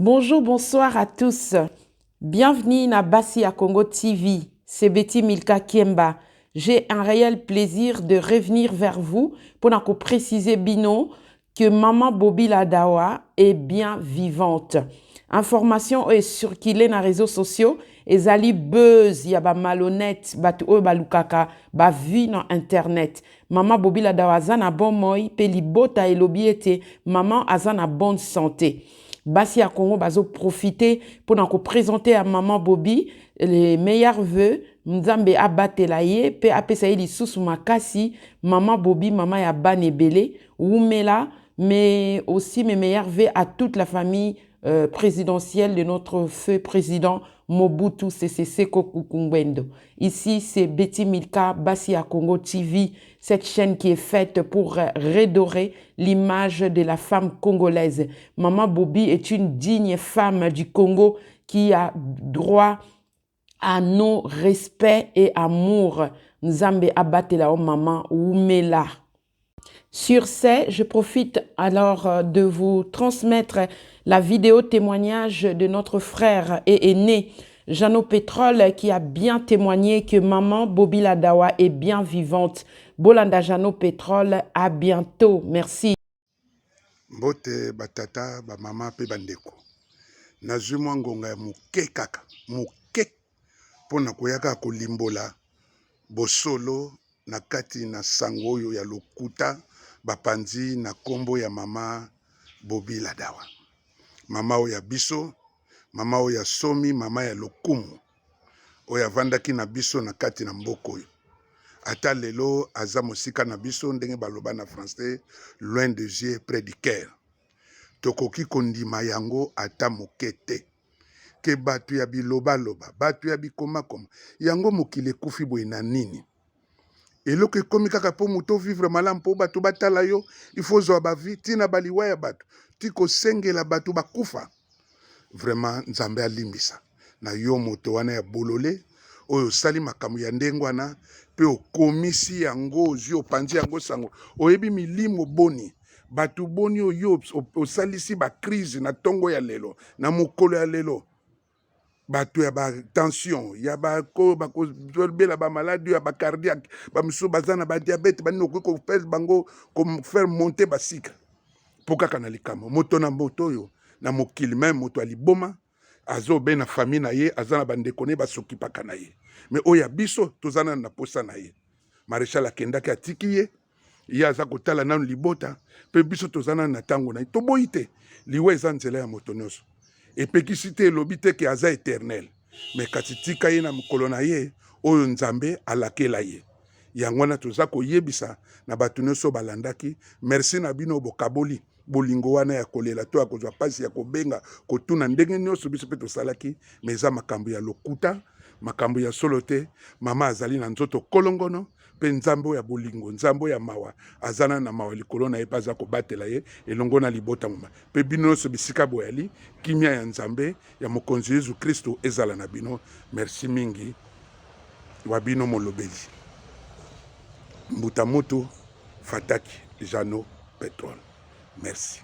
Bonjour, bonsoir à tous. Bienvenue na Bassi à Congo TV. C'est Betty Milka Kiemba. J'ai un réel plaisir de revenir vers vous pour nous préciser Bino que maman Bobby Ladawa est bien vivante. Information est circulée dans les réseaux sociaux et zali buzz ya ba malhonnête batu oyo balukaka ba vu dans internet. Maman Bobby Ladawa zana bon moi pe libota elobi ete maman azana bonne santé. Bassi à Congo bazo profiter pour nous présenter à maman Bobby les meilleurs vœux. Nzambe abatela ye pe apesa ye lisusu makasi maman Bobby maman ya banebele Oumela, mais aussi mes meilleurs vœux à toute la famille présidentielle de notre feu président Mobutu Sese Seko Kukumbendo. Ici, c'est Betty Milka, Bassi à Congo TV, cette chaîne qui est faite pour redorer l'image de la femme congolaise. Maman Bobby est une digne femme du Congo qui a droit à nos respects et amour. Nzambe abatela o maman Oumela. Sur ce, je profite alors de vous transmettre la vidéo témoignage de notre frère et aîné Jeannot Pétrole qui a bien témoigné que maman Bobby Ladawa est bien vivante. Bolanda Jeannot Pétrole, à bientôt. Merci. Mbote batata ba mama pe bandeko. Nazwi mwa ngonga ya moke kaka, moke pona koyaka kolimbola bosolo na kati na sango oyo ya lokuta bapanzi na kombo ya mama Bobby Ladawa. Mama oyo ya biso, mama oyo ya somi, mama ya lokumu oyo avandaki na biso na kati na mboko oyo. Ata lelo aza mosika na biso ndenge baloba na français, loin des yeux près du cœur. Tokoki kondima yango ata mokete. Ke batu ya biloba loba, batu ya bikoma koma. Yango mokile kufi boye na nini. Eloko ekomi kaka po muto vivre malamu po batu batala yo, il faut zo ba vie tina baliwa ya batu. Tiko sengela batu bakufa. Vraiment Nzambe alimbisa. Na yo moto wana ya bolole oyo sali makamu ya ndengwana pe okomisi yango ozwi opanzi yango sango oyebi milimo boni batu boni oyo osalisi ba crise na tongo ya lelo na mokolo ya lelo batu ya ba tension ya ba ko ba ko bela ba maladie ya ba cardiaque ba miso bazana ba diabète ba noko ko faire bango comme faire monter ba sucre pokaka na likamo moto na moto oyo na mokili même moto aliboma azo be na famille na ye azana bandeko ne basoki paka na ye mais oya biso tozana na posa na ye maréchal akendaki atiki ye ye aza kotala nanu libota pe biso tozana na tango na ye toboyi te liwa eza nzela ya moto nyonso epekisi te elobi te ke aza éternel mais kasi tika ye na mokolo na ye oyo Nzambe alakela ye yango wana toza koyebisa na bato nyonso balandaki merci na bino bokaboli bolingo wana ya kolela to ya kozwa pasi ya kobenga kotuna ndenge nyonso biso mpe tosalaki mais eza makambo ya lokuta makambo ya solo te mama azali na nzoto kolongono mpe Nzambe ya bolingo Nzambe ya mawa azana na mawa likolo na ye mpe aza kobatela ye elongo na libota moma mpe bino nyonso bisika boyali kimia ya Nzambe ya mokonzi Yesu Kristo ezala na bino merci mingi wa bino molobeli Mbutamutu Fataki Jeannot Pétrole. Merci.